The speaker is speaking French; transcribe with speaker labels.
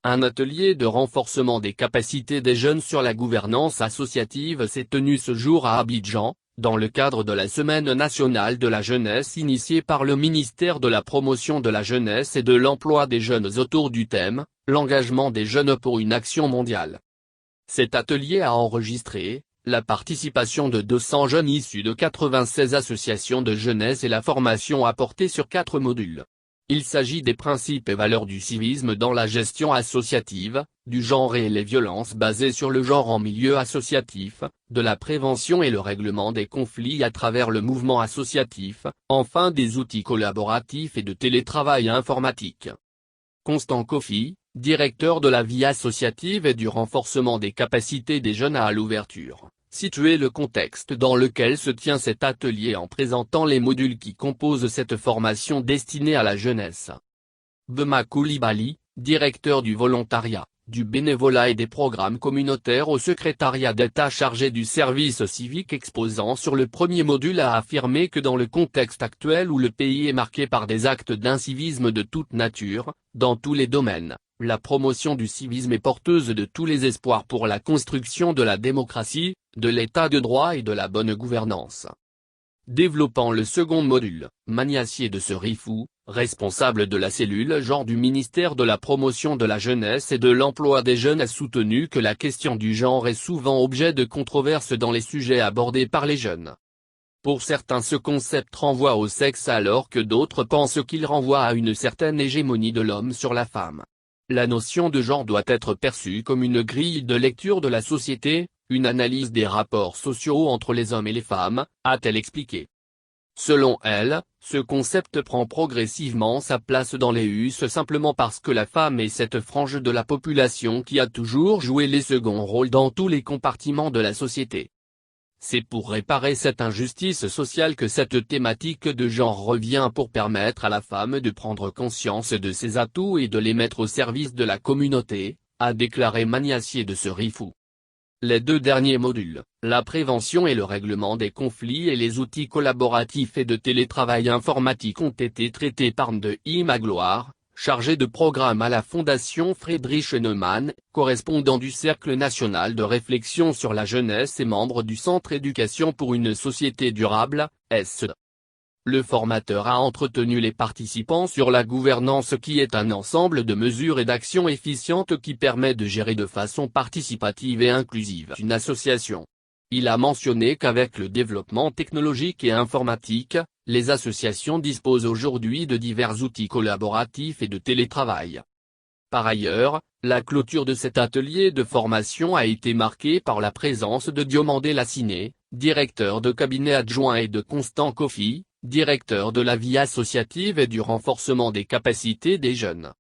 Speaker 1: Un atelier de renforcement des capacités des jeunes sur la gouvernance associative s'est tenu ce jour à Abidjan, dans le cadre de la Semaine nationale de la jeunesse initiée par le ministère de la Promotion de la jeunesse et de l'emploi des jeunes autour du thème « L'engagement des jeunes pour une action mondiale ». Cet atelier a enregistré la participation de 200 jeunes issus de 96 associations de jeunesse et la formation apportée sur 4 modules. Il s'agit des principes et valeurs du civisme dans la gestion associative, du genre et les violences basées sur le genre en milieu associatif, de la prévention et le règlement des conflits à travers le mouvement associatif, enfin des outils collaboratifs et de télétravail informatique. Constant Kofi, directeur de la vie associative et du renforcement des capacités des jeunes à l'ouverture, situer le contexte dans lequel se tient cet atelier en présentant les modules qui composent cette formation destinée à la jeunesse. Bema Koulibaly, directeur du volontariat, du bénévolat et des programmes communautaires au secrétariat d'État chargé du service civique exposant sur le premier module a affirmé que dans le contexte actuel où le pays est marqué par des actes d'incivisme de toute nature, dans tous les domaines, la promotion du civisme est porteuse de tous les espoirs pour la construction de la démocratie, de l'état de droit et de la bonne gouvernance. Développant le second module, Magnassier de Serifou, responsable de la cellule genre du ministère de la Promotion de la jeunesse et de l'emploi des jeunes a soutenu que la question du genre est souvent objet de controverses dans les sujets abordés par les jeunes. Pour certains ce concept renvoie au sexe alors que d'autres pensent qu'il renvoie à une certaine hégémonie de l'homme sur la femme. La notion de genre doit être perçue comme une grille de lecture de la société, une analyse des rapports sociaux entre les hommes et les femmes, a-t-elle expliqué. Selon elle, ce concept prend progressivement sa place dans les us simplement parce que la femme est cette frange de la population qui a toujours joué les seconds rôles dans tous les compartiments de la société. C'est pour réparer cette injustice sociale que cette thématique de genre revient pour permettre à la femme de prendre conscience de ses atouts et de les mettre au service de la communauté, a déclaré Magnassier de Serifou. Les 2 derniers modules, la prévention et le règlement des conflits et les outils collaboratifs et de télétravail informatique ont été traités par Ndehi Magloire, chargé de programme à la Fondation Friedrich Neumann, correspondant du Cercle national de réflexion sur la jeunesse et membre du Centre éducation pour une société durable, SED. Le formateur a entretenu les participants sur la gouvernance qui est un ensemble de mesures et d'actions efficientes qui permet de gérer de façon participative et inclusive une association. Il a mentionné qu'avec le développement technologique et informatique, les associations disposent aujourd'hui de divers outils collaboratifs et de télétravail. Par ailleurs, la clôture de cet atelier de formation a été marquée par la présence de Diomandé Lassiné, directeur de cabinet adjoint et de Constant Kofi, directeur de la vie associative et du renforcement des capacités des jeunes.